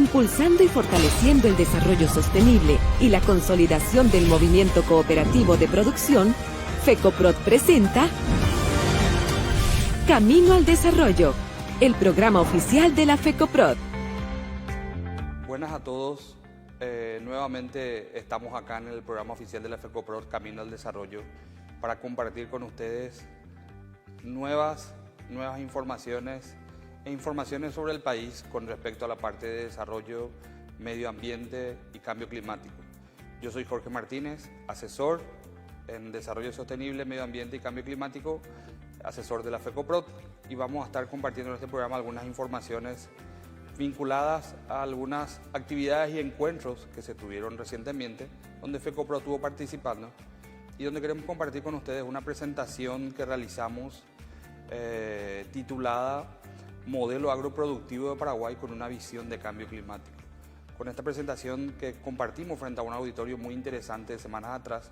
impulsando y fortaleciendo el desarrollo sostenible y la consolidación del movimiento cooperativo de producción, FECOPROD presenta Camino al Desarrollo, el programa oficial de la FECOPROD. Buenas a todos. Nuevamente estamos acá en el programa oficial de la FECOPROD, Camino al Desarrollo, para compartir con ustedes nuevas informaciones e informaciones sobre el país con respecto a la parte de desarrollo, medio ambiente y cambio climático. Yo soy Jorge Martínez, asesor en desarrollo sostenible, medio ambiente y cambio climático, asesor de la FECOPROD, y vamos a estar compartiendo en este programa algunas informaciones vinculadas a algunas actividades y encuentros que se tuvieron recientemente, donde FECOPROD estuvo participando y donde queremos compartir con ustedes una presentación que realizamos titulada Modelo Agroproductivo de Paraguay con una visión de cambio climático. Con esta presentación que compartimos frente a un auditorio muy interesante de semanas atrás,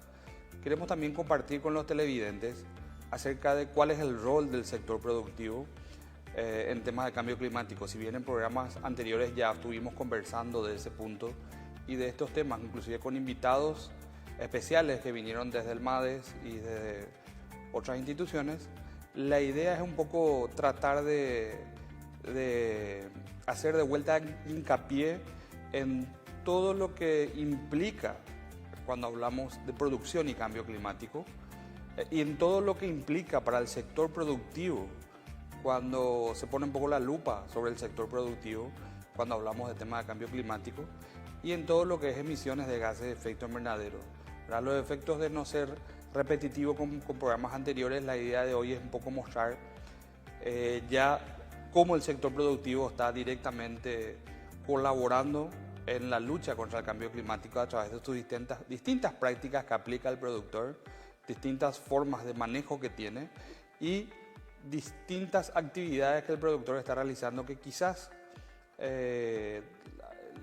queremos también compartir con los televidentes acerca de cuál es el rol del sector productivo en temas de cambio climático. Si bien en programas anteriores ya estuvimos conversando de ese punto y de estos temas, inclusive con invitados especiales que vinieron desde el MADES y de otras instituciones, la idea es un poco tratar de hacer de vuelta hincapié en todo lo que implica cuando hablamos de producción y cambio climático y en todo lo que implica para el sector productivo cuando se pone un poco la lupa sobre el sector productivo cuando hablamos de temas de cambio climático y en todo lo que es emisiones de gases de efecto invernadero. Para los efectos de no ser repetitivo con programas anteriores, la idea de hoy es un poco mostrar ya cómo el sector productivo está directamente colaborando en la lucha contra el cambio climático a través de sus distintas prácticas que aplica el productor, distintas formas de manejo que tiene y distintas actividades que el productor está realizando que quizás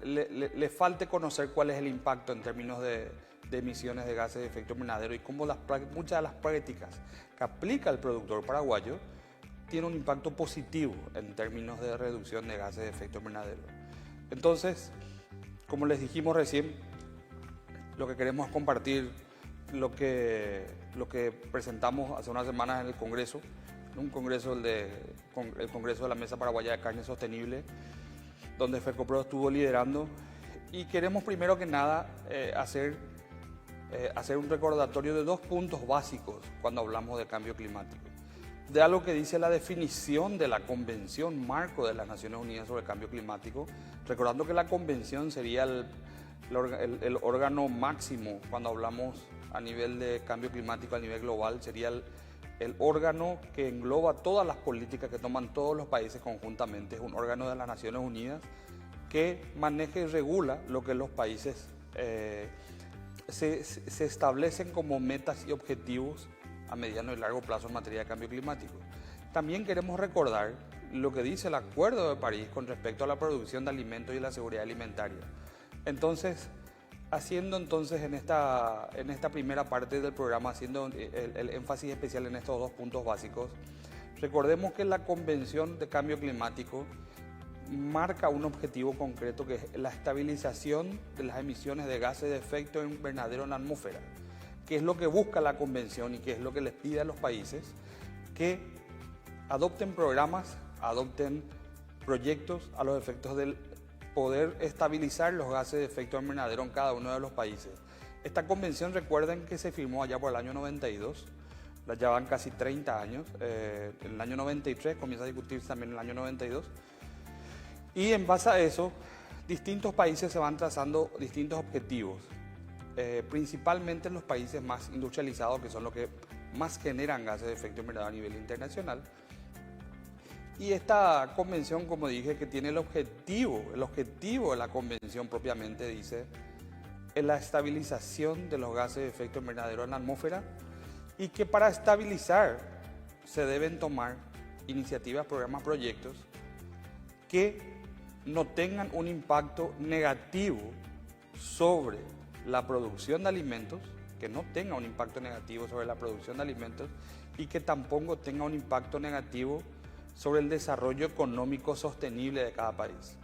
le falte conocer cuál es el impacto en términos de emisiones de gases de efecto invernadero y cómo muchas de las prácticas que aplica el productor paraguayo tiene un impacto positivo en términos de reducción de gases de efecto invernadero. Entonces, como les dijimos recién, lo que queremos es compartir lo que presentamos hace unas semanas en el Congreso, un congreso, el Congreso de la Mesa Paraguaya de Carne Sostenible, donde FECOPROD estuvo liderando, y queremos primero que nada hacer un recordatorio de dos puntos básicos cuando hablamos de cambio climático, de algo que dice la definición de la Convención Marco de las Naciones Unidas sobre el Cambio Climático, recordando que la Convención sería el órgano máximo cuando hablamos a nivel de cambio climático a nivel global, sería el órgano que engloba todas las políticas que toman todos los países conjuntamente. Es un órgano de las Naciones Unidas que maneja y regula lo que los países se establecen como metas y objetivos a mediano y largo plazo en materia de cambio climático. También queremos recordar lo que dice el Acuerdo de París con respecto a la producción de alimentos y la seguridad alimentaria. Entonces, haciendo en esta primera parte del programa, haciendo el énfasis especial en estos dos puntos básicos, recordemos que la Convención de Cambio Climático marca un objetivo concreto que es la estabilización de las emisiones de gases de efecto invernadero en la atmósfera, que es lo que busca la Convención y que es lo que les pide a los países que adopten programas, adopten proyectos a los efectos del poder estabilizar los gases de efecto invernadero en cada uno de los países. Esta convención, recuerden que se firmó allá por el año 92, ya van casi 30 años, en el año 93 comienza a discutirse también en el año 92, y en base a eso, distintos países se van trazando distintos objetivos, principalmente en los países más industrializados, que son los que más generan gases de efecto invernadero a nivel internacional. Y esta convención, como dije, que tiene el objetivo de la convención propiamente dice, es la estabilización de los gases de efecto invernadero en la atmósfera y que para estabilizar se deben tomar iniciativas, programas, proyectos que no tengan un impacto negativo sobre la producción de alimentos, que no tenga un impacto negativo sobre la producción de alimentos y que tampoco tenga un impacto negativo sobre el desarrollo económico sostenible de cada país.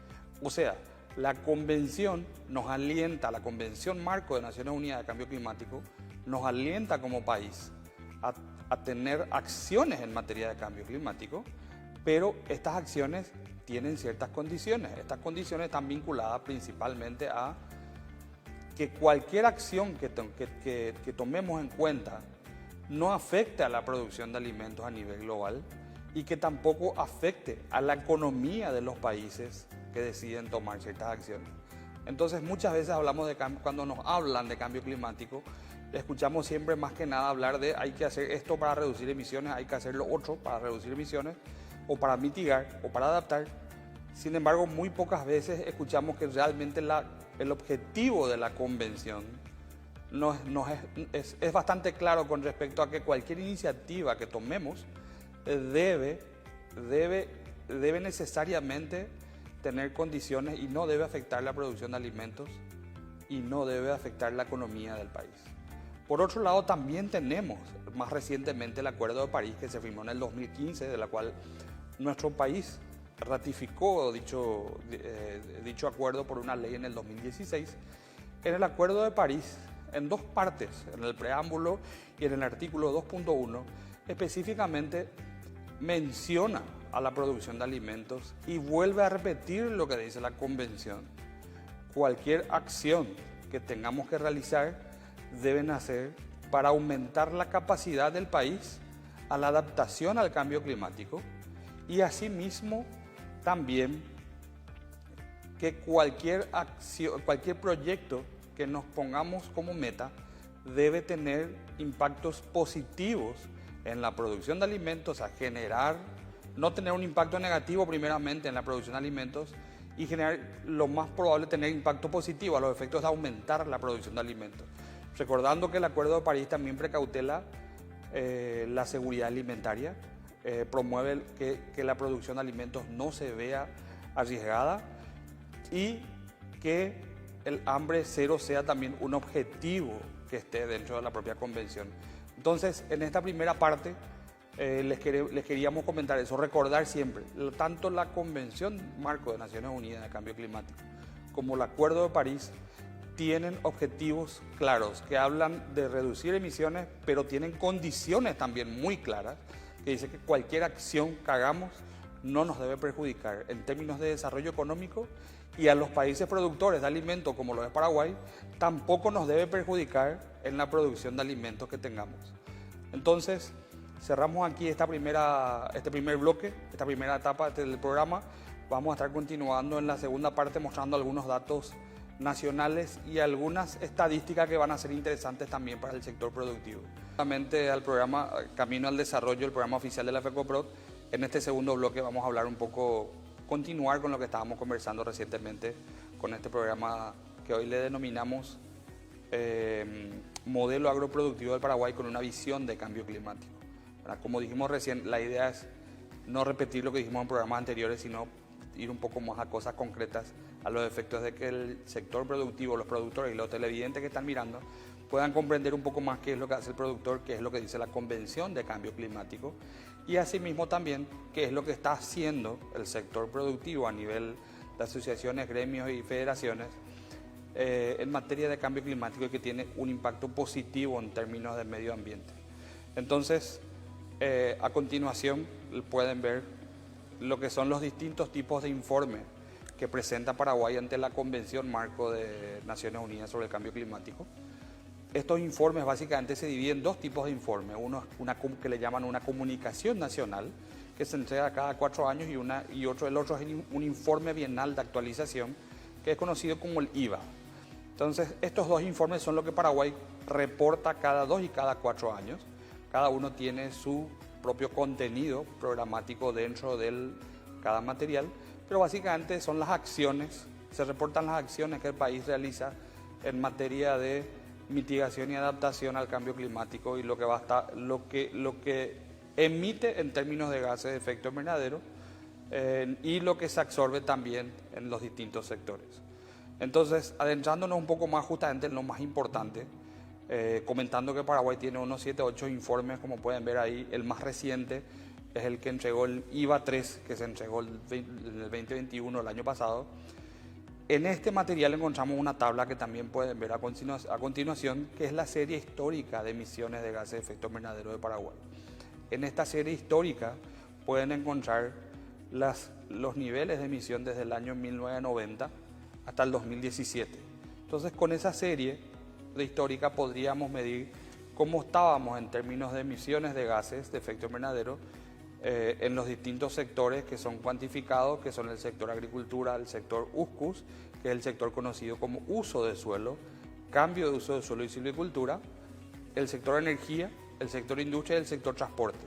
O sea, La convención nos alienta, la Convención Marco de Naciones Unidas de Cambio Climático, nos alienta como país a tener acciones en materia de cambio climático, pero estas acciones tienen ciertas condiciones. Estas condiciones están vinculadas principalmente a que cualquier acción que tomemos en cuenta no afecte a la producción de alimentos a nivel global y que tampoco afecte a la economía de los países que deciden tomar ciertas acciones. Entonces muchas veces hablamos de cuando nos hablan de cambio climático, escuchamos siempre más que nada hablar de hay que hacer esto para reducir emisiones, hay que hacer lo otro para reducir emisiones o para mitigar o para adaptar. Sin embargo, muy pocas veces escuchamos que realmente el objetivo de la convención es bastante claro con respecto a que cualquier iniciativa que tomemos debe necesariamente tener condiciones y no debe afectar la producción de alimentos y no debe afectar la economía del país. Por otro lado, también tenemos más recientemente el Acuerdo de París que se firmó en el 2015, de la cual nuestro país ratificó dicho acuerdo por una ley en el 2016. En el Acuerdo de París, en dos partes, en el preámbulo y en el artículo 2.1, específicamente menciona a la producción de alimentos y vuelve a repetir lo que dice la Convención. Cualquier acción que tengamos que realizar deben hacer para aumentar la capacidad del país a la adaptación al cambio climático y asimismo también que cualquier proyecto que nos pongamos como meta debe tener impactos positivos en la producción de alimentos, a generar, no tener un impacto negativo primeramente en la producción de alimentos y generar lo más probable tener impacto positivo a los efectos de aumentar la producción de alimentos. Recordando que el Acuerdo de París también precautela la seguridad alimentaria, promueve que la producción de alimentos no se vea arriesgada y que el hambre cero sea también un objetivo que esté dentro de la propia convención. Entonces, en esta primera parte les queríamos comentar eso, recordar siempre, tanto la Convención Marco de Naciones Unidas de Cambio Climático como el Acuerdo de París tienen objetivos claros que hablan de reducir emisiones, pero tienen condiciones también muy claras que dice que cualquier acción que hagamos no nos debe perjudicar en términos de desarrollo económico y a los países productores de alimentos como lo es Paraguay tampoco nos debe perjudicar en la producción de alimentos que tengamos. Entonces cerramos aquí este primer bloque, esta primera etapa del programa. Vamos a estar continuando en la segunda parte mostrando algunos datos nacionales y algunas estadísticas que van a ser interesantes también para el sector productivo. Justamente al programa Camino al Desarrollo, el programa oficial de la FECOPROD, en este segundo bloque vamos a hablar un poco, continuar con lo que estábamos conversando recientemente con este programa que hoy le denominamos Modelo Agroproductivo del Paraguay con una visión de cambio climático. Como dijimos recién, la idea es no repetir lo que dijimos en programas anteriores, sino ir un poco más a cosas concretas, a los efectos de que el sector productivo, los productores y los televidentes que están mirando puedan comprender un poco más qué es lo que hace el productor, qué es lo que dice la Convención de Cambio Climático y asimismo también qué es lo que está haciendo el sector productivo a nivel de asociaciones, gremios y federaciones en materia de cambio climático y que tiene un impacto positivo en términos de medio ambiente. Entonces, a continuación pueden ver lo que son los distintos tipos de informes que presenta Paraguay ante la Convención Marco de Naciones Unidas sobre el Cambio Climático. Estos informes básicamente se dividen en dos tipos de informes. Uno es que le llaman una comunicación nacional, que se entrega cada 4 años, el otro es un informe bienal de actualización, que es conocido como el IVA. Entonces, estos dos informes son lo que Paraguay reporta cada 2 y cada 4 años. Cada uno tiene su propio contenido programático dentro de cada material, pero básicamente son las acciones, se reportan las acciones que el país realiza en materia de mitigación y adaptación al cambio climático y lo que emite en términos de gases de efecto invernadero y lo que se absorbe también en los distintos sectores. Entonces, adentrándonos un poco más justamente en lo más importante, comentando que Paraguay tiene unos 7 o 8 informes, como pueden ver ahí, el más reciente es el que entregó el IVA 3, que se entregó en el 2021, el año pasado. En este material encontramos una tabla que también pueden ver a continuación, que es la serie histórica de emisiones de gases de efecto invernadero de Paraguay. En esta serie histórica pueden encontrar los niveles de emisión desde el año 1990 hasta el 2017. Entonces, con esa serie de histórica podríamos medir cómo estábamos en términos de emisiones de gases de efecto invernadero en los distintos sectores que son cuantificados, que son el sector agricultura, el sector USCUS, que es el sector conocido como uso de suelo, cambio de uso de suelo y silvicultura, el sector energía, el sector industria y el sector transporte.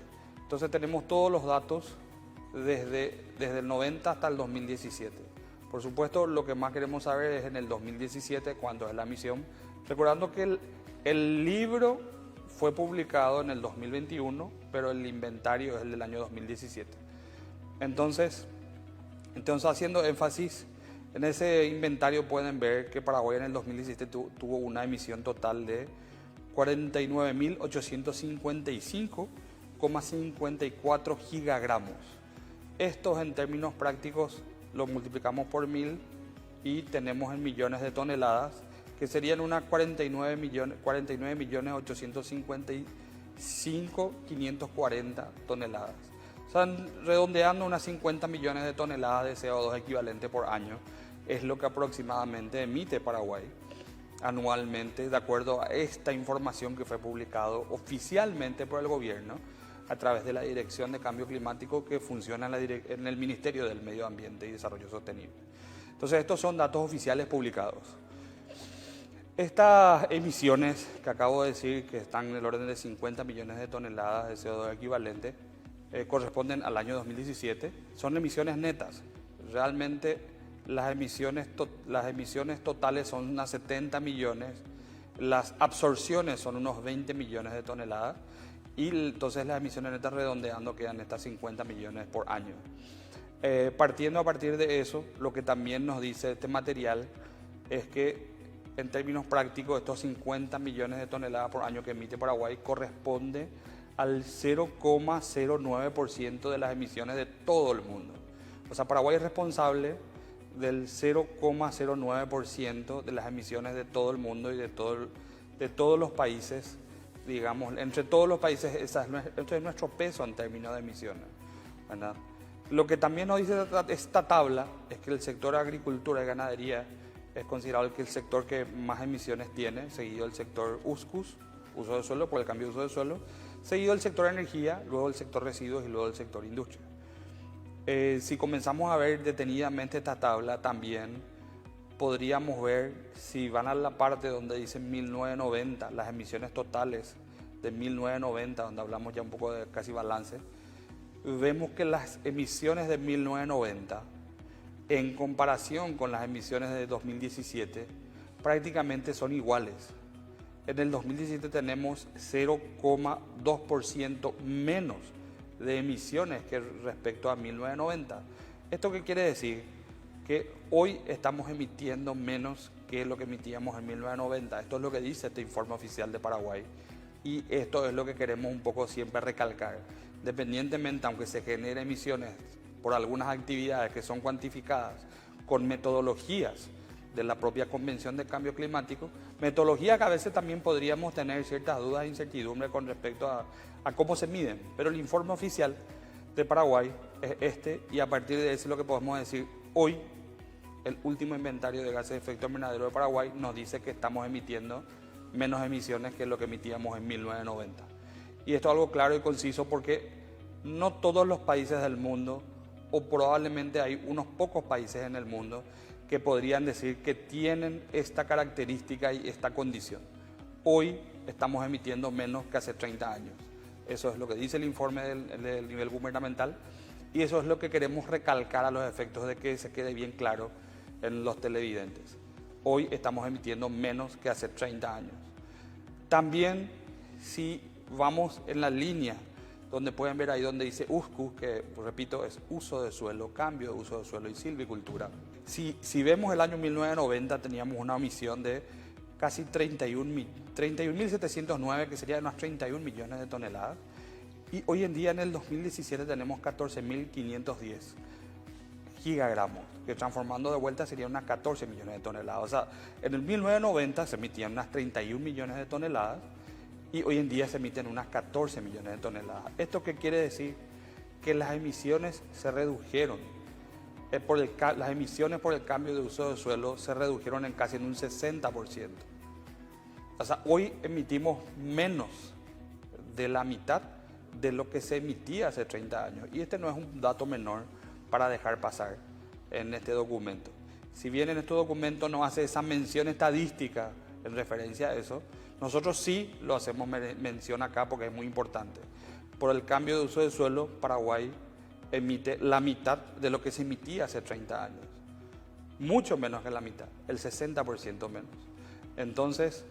Entonces tenemos todos los datos desde el 90 hasta el 2017. Por supuesto, lo que más queremos saber es en el 2017, cuándo es la emisión, recordando que el libro fue publicado en el 2021, pero el inventario es el del año 2017. Entonces haciendo énfasis en ese inventario, pueden ver que Paraguay en el 2017 tuvo una emisión total de 49.855,54 gigagramos. Estos, en términos prácticos, lo multiplicamos por 1000 y tenemos en millones de toneladas, que serían unas 49.855.540 toneladas. O sea, redondeando unas 50 millones de toneladas de CO2 equivalente por año, es lo que aproximadamente emite Paraguay anualmente, de acuerdo a esta información que fue publicado oficialmente por el gobierno a través de la Dirección de Cambio Climático, que funciona en el Ministerio del Medio Ambiente y Desarrollo Sostenible. Entonces, estos son datos oficiales publicados. Estas emisiones que acabo de decir, que están en el orden de 50 millones de toneladas de CO2 equivalente, corresponden al año 2017. Son emisiones netas. Realmente las emisiones totales son unas 70 millones, las absorciones son unos 20 millones de toneladas, y entonces las emisiones netas, redondeando, quedan estas 50 millones por año. Partiendo a partir de eso, lo que también nos dice este material es que en términos prácticos, estos 50 millones de toneladas por año que emite Paraguay corresponde al 0,09% de las emisiones de todo el mundo. O sea, Paraguay es responsable del 0,09% de las emisiones de todo el mundo y de todos los países, digamos, entre todos los países, este es nuestro peso en términos de emisiones, ¿verdad? Lo que también nos dice esta tabla es que el sector agricultura y ganadería es considerado el sector que más emisiones tiene, seguido el sector USCUS, uso de suelo, por el cambio de uso de suelo, seguido el sector energía, luego el sector residuos y luego el sector industria. Si comenzamos a ver detenidamente esta tabla, también podríamos ver, si van a la parte donde dice 1990, las emisiones totales de 1990, donde hablamos ya un poco de casi balance, vemos que las emisiones de 1990, en comparación con las emisiones de 2017, prácticamente son iguales. En el 2017 tenemos 0,2% menos de emisiones que respecto a 1990. ¿Esto qué quiere decir? Que hoy estamos emitiendo menos que lo que emitíamos en 1990. Esto es lo que dice este informe oficial de Paraguay. Y esto es lo que queremos un poco siempre recalcar. Dependientemente, aunque se genere emisiones por algunas actividades que son cuantificadas con metodologías de la propia Convención de Cambio Climático, metodologías que a veces también podríamos tener ciertas dudas e incertidumbres con respecto a cómo se miden, pero el informe oficial de Paraguay es este, y a partir de eso lo que podemos decir hoy, el último inventario de gases de efecto invernadero de Paraguay nos dice que estamos emitiendo menos emisiones que lo que emitíamos en 1990. Y esto es algo claro y conciso, porque no todos los países del mundo, o probablemente hay unos pocos países en el mundo que podrían decir que tienen esta característica y esta condición. Hoy estamos emitiendo menos que hace 30 años. Eso es lo que dice el informe del nivel gubernamental, y eso es lo que queremos recalcar a los efectos de que se quede bien claro en los televidentes. Hoy estamos emitiendo menos que hace 30 años. También, si vamos en la línea donde pueden ver ahí donde dice USCUS, que repito es uso de suelo, cambio de uso de suelo y silvicultura. Si vemos el año 1990, teníamos una emisión de casi 31.709, que serían unos 31 millones de toneladas, y hoy en día en el 2017 tenemos 14.510 gigagramos, que transformando de vuelta serían unas 14 millones de toneladas. O sea, en el 1990 se emitían unas 31 millones de toneladas y hoy en día se emiten unas 14 millones de toneladas. ¿Esto qué quiere decir? Que las emisiones se redujeron. Las emisiones por el cambio de uso de suelo se redujeron en casi un 60%. O sea, hoy emitimos menos de la mitad de lo que se emitía hace 30 años. Y este no es un dato menor para dejar pasar en este documento. Si bien en este documento no hace esa mención estadística en referencia a eso, nosotros sí lo hacemos mención acá porque es muy importante. Por el cambio de uso de suelo, Paraguay emite la mitad de lo que se emitía hace 30 años. Mucho menos que la mitad, el 60% menos. Entonces,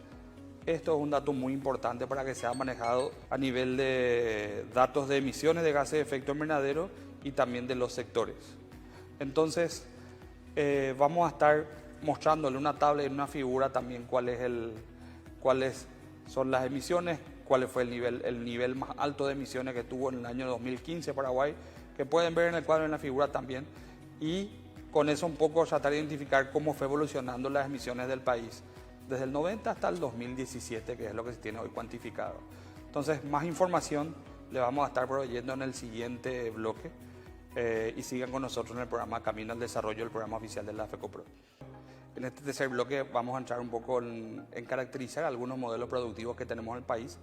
esto es un dato muy importante para que sea manejado a nivel de datos de emisiones de gases de efecto invernadero y también de los sectores. Entonces, vamos a estar mostrándole una tabla y una figura también cuáles son las emisiones, cuál fue el nivel más alto de emisiones que tuvo en el año 2015 Paraguay, que pueden ver en el cuadro en la figura también, y con eso un poco tratar de identificar cómo fue evolucionando las emisiones del país desde el 90 hasta el 2017, que es lo que se tiene hoy cuantificado. Entonces, más información le vamos a estar proveyendo en el siguiente bloque y sigan con nosotros en el programa Camino al Desarrollo, el programa oficial de la FECOPROD. En este tercer bloque vamos a entrar un poco en caracterizar algunos modelos productivos que tenemos en el país,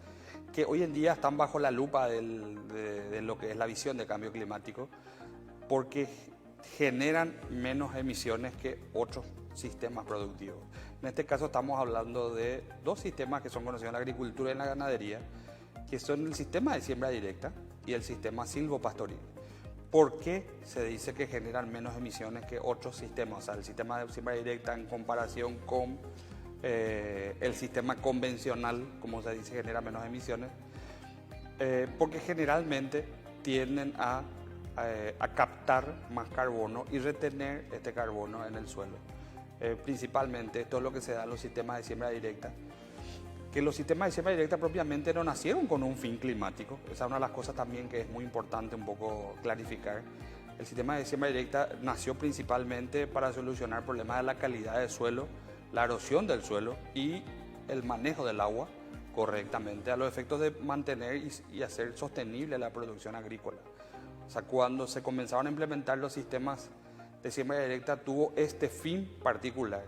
que hoy en día están bajo la lupa de lo que es la visión de cambio climático, porque generan menos emisiones que otros sistemas productivos. En este caso estamos hablando de dos sistemas que son conocidos en la agricultura y en la ganadería, que son el sistema de siembra directa y el sistema silvopastoril. ¿Por qué se dice que generan menos emisiones que otros sistemas? O sea, el sistema de siembra directa en comparación con el sistema convencional, como se dice, genera menos emisiones, porque generalmente tienden a captar más carbono y retener este carbono en el suelo. Principalmente esto es lo que se da en los sistemas de siembra directa, que los sistemas de siembra directa propiamente no nacieron con un fin climático. Esa es una de las cosas también que es muy importante un poco clarificar. El sistema de siembra directa nació principalmente para solucionar problemas de la calidad del suelo, la erosión del suelo y el manejo del agua correctamente, a los efectos de mantener y hacer sostenible la producción agrícola. O sea, cuando se comenzaron a implementar los sistemas de siembra directa tuvo este fin particular.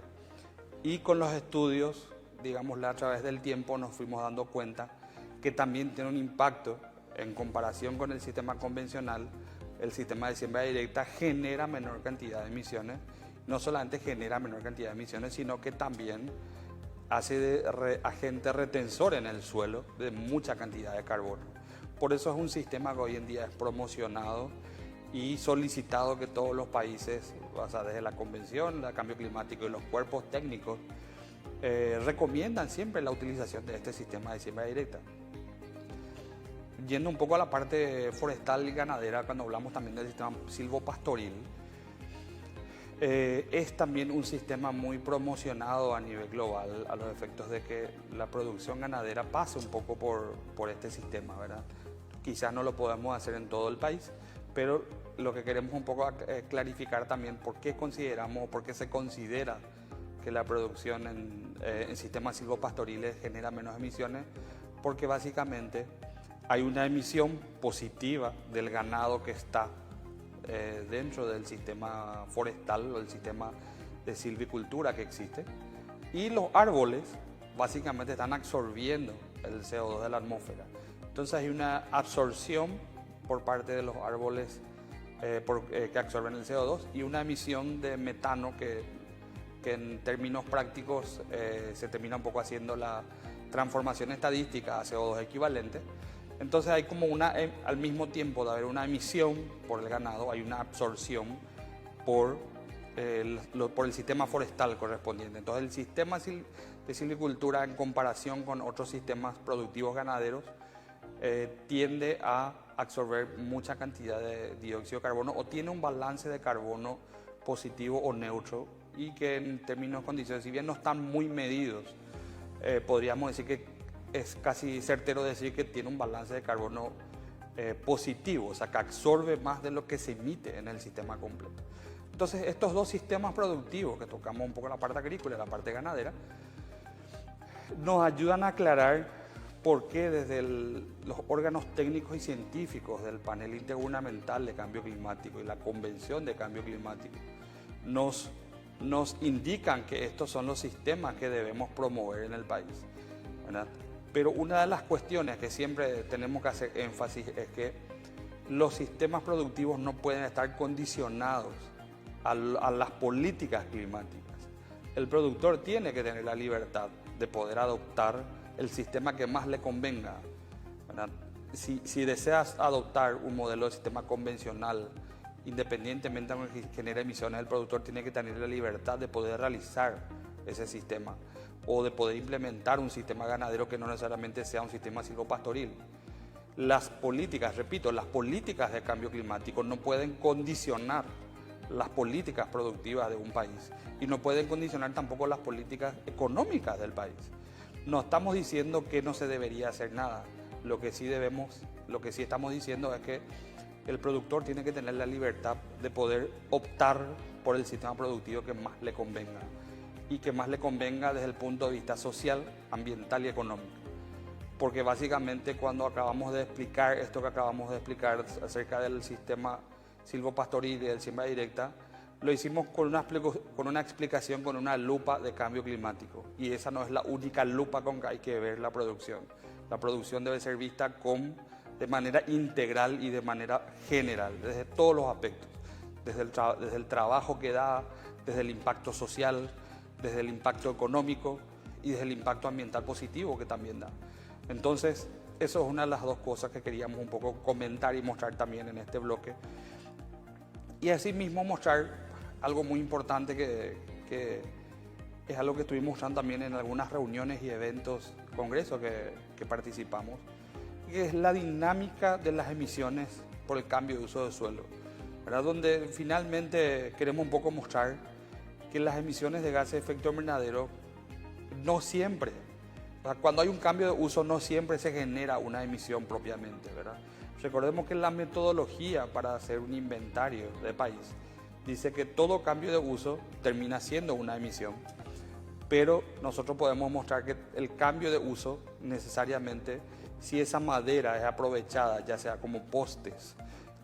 Y con los estudios, digámosle, a través del tiempo nos fuimos dando cuenta que también tiene un impacto en comparación con el sistema convencional. El sistema de siembra directa genera menor cantidad de emisiones. No solamente genera menor cantidad de emisiones, sino que también hace de agente retensor en el suelo de mucha cantidad de carbono. Por eso es un sistema que hoy en día es promocionado y solicitado que todos los países, o sea, desde la Convención de Cambio Climático y los cuerpos técnicos, recomiendan siempre la utilización de este sistema de siembra directa. Yendo un poco a la parte forestal y ganadera, cuando hablamos también del sistema silvopastoril, es también un sistema muy promocionado a nivel global a los efectos de que la producción ganadera pase un poco por este sistema, ¿verdad? Quizás no lo podamos hacer en todo el país, pero lo que queremos un poco clarificar también por qué consideramos, por qué se considera que la producción en sistemas silvopastoriles genera menos emisiones, porque básicamente hay una emisión positiva del ganado que está dentro del sistema forestal o del sistema de silvicultura que existe, y los árboles básicamente están absorbiendo el CO2 de la atmósfera. Entonces hay una absorción por parte de los árboles que absorben el CO2 y una emisión de metano que en términos prácticos se termina un poco haciendo la transformación estadística a CO2 equivalente. Entonces hay como al mismo tiempo de haber una emisión por el ganado, hay una absorción por el sistema forestal correspondiente. Entonces el sistema de silvicultura en comparación con otros sistemas productivos ganaderos tiende a absorber mucha cantidad de dióxido de carbono o tiene un balance de carbono positivo o neutro, y que en términos de condiciones, si bien no están muy medidos, podríamos decir que es casi certero decir que tiene un balance de carbono positivo, o sea que absorbe más de lo que se emite en el sistema completo. Entonces, estos dos sistemas productivos, que tocamos un poco la parte agrícola y la parte ganadera, nos ayudan a aclarar por qué desde los órganos técnicos y científicos del panel intergubernamental de cambio climático y la Convención de Cambio Climático nos indican que estos son los sistemas que debemos promover en el país, ¿verdad? Pero una de las cuestiones que siempre tenemos que hacer énfasis es que los sistemas productivos no pueden estar condicionados a las políticas climáticas. El productor tiene que tener la libertad de poder adoptar el sistema que más le convenga, ¿verdad? Si deseas adoptar un modelo de sistema convencional, independientemente de que genere emisiones, el productor tiene que tener la libertad de poder realizar ese sistema o de poder implementar un sistema ganadero que no necesariamente sea un sistema silvopastoril. Las políticas, repito, las políticas de cambio climático no pueden condicionar las políticas productivas de un país y no pueden condicionar tampoco las políticas económicas del país. No estamos diciendo que no se debería hacer nada. Lo que sí estamos diciendo es que el productor tiene que tener la libertad de poder optar por el sistema productivo que más le convenga y que más le convenga desde el punto de vista social, ambiental y económico. Porque básicamente cuando acabamos de explicar esto que acabamos de explicar acerca del sistema silvopastoril y del siembra directa, lo hicimos con una explicación con una lupa de cambio climático. Y esa no es la única lupa con que hay que ver la producción. La producción debe ser vista de manera integral y de manera general, desde todos los aspectos. Desde el trabajo que da, desde el impacto social, desde el impacto económico y desde el impacto ambiental positivo que también da. Entonces, eso es una de las dos cosas que queríamos un poco comentar y mostrar también en este bloque. Y asimismo mostrar algo muy importante que es algo que estuvimos mostrando también en algunas reuniones y eventos, congresos que participamos, que es la dinámica de las emisiones por el cambio de uso de suelo, ¿verdad? Donde finalmente queremos un poco mostrar que las emisiones de gases de efecto invernadero no siempre, o sea, cuando hay un cambio de uso no siempre se genera una emisión propiamente, ¿verdad? Recordemos que la metodología para hacer un inventario de país dice que todo cambio de uso termina siendo una emisión, pero nosotros podemos mostrar que el cambio de uso necesariamente, si esa madera es aprovechada, ya sea como postes,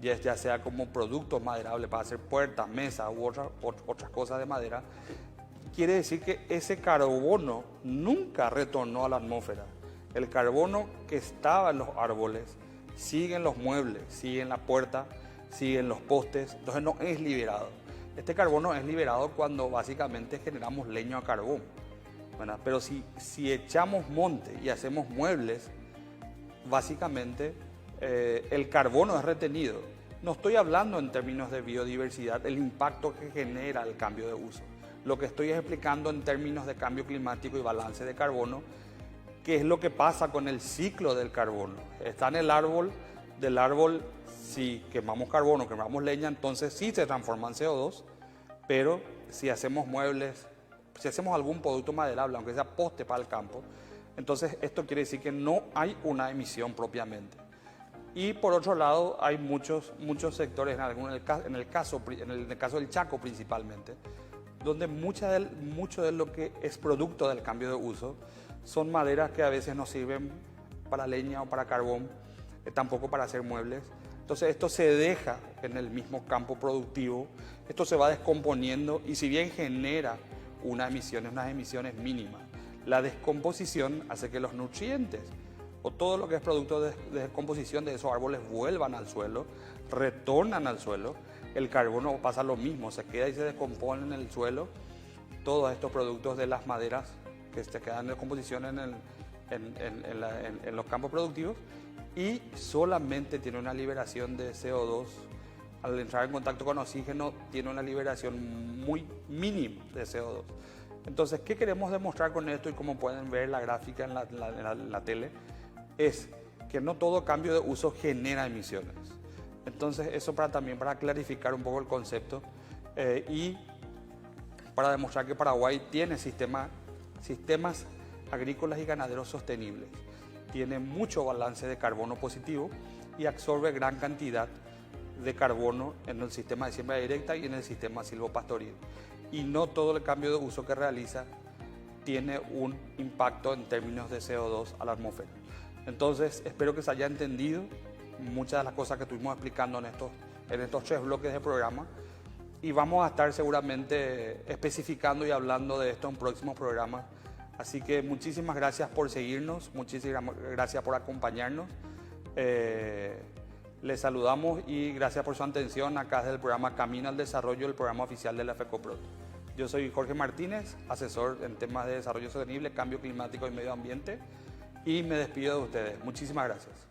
ya sea como productos maderables para hacer puertas, mesas u otras cosas de madera, quiere decir que ese carbono nunca retornó a la atmósfera. El carbono que estaba en los árboles sigue en los muebles, sigue en la puerta, sigue en los postes, entonces no es liberado. Este carbono es liberado cuando básicamente generamos leña a carbón, ¿verdad? Pero si echamos monte y hacemos muebles, básicamente el carbono es retenido. No estoy hablando en términos de biodiversidad, el impacto que genera el cambio de uso. Lo que estoy explicando en términos de cambio climático y balance de carbono, qué es lo que pasa con el ciclo del carbono. Está en el árbol, del árbol, si quemamos carbono, quemamos leña, entonces sí se transforma en CO2, pero si hacemos muebles, si hacemos algún producto maderable, aunque sea poste para el campo, entonces esto quiere decir que no hay una emisión propiamente. Y por otro lado, hay muchos sectores, en el caso del Chaco principalmente, donde mucho de lo que es producto del cambio de uso son maderas que a veces no sirven para leña o para carbón, tampoco para hacer muebles. Entonces esto se deja en el mismo campo productivo, esto se va descomponiendo y si bien genera unas emisiones mínimas, la descomposición hace que los nutrientes o todo lo que es producto de descomposición de esos árboles vuelvan al suelo, retornan al suelo. El carbono pasa lo mismo, se queda y se descompone en el suelo. Todos estos productos de las maderas que se quedan en descomposición en los campos productivos y solamente tiene una liberación de CO2. Al entrar en contacto con oxígeno tiene una liberación muy mínima de CO2. Entonces, ¿qué queremos demostrar con esto? Y como pueden ver la gráfica en la tele, es que no todo cambio de uso genera emisiones. Entonces, eso también para clarificar un poco el concepto y para demostrar que Paraguay tiene sistemas agrícolas y ganaderos sostenibles. Tiene mucho balance de carbono positivo y absorbe gran cantidad de carbono en el sistema de siembra directa y en el sistema silvopastoril. Y no todo el cambio de uso que realiza tiene un impacto en términos de CO2 a la atmósfera. Entonces, espero que se haya entendido muchas de las cosas que estuvimos explicando en estos 3 bloques de programa, y vamos a estar seguramente especificando y hablando de esto en próximos programas. Así que muchísimas gracias por seguirnos, muchísimas gracias por acompañarnos. Les saludamos y gracias por su atención acá desde el programa Camino al Desarrollo, el programa oficial de la FECOPROT. Yo soy Jorge Martínez, asesor en temas de desarrollo sostenible, cambio climático y medio ambiente, y me despido de ustedes. Muchísimas gracias.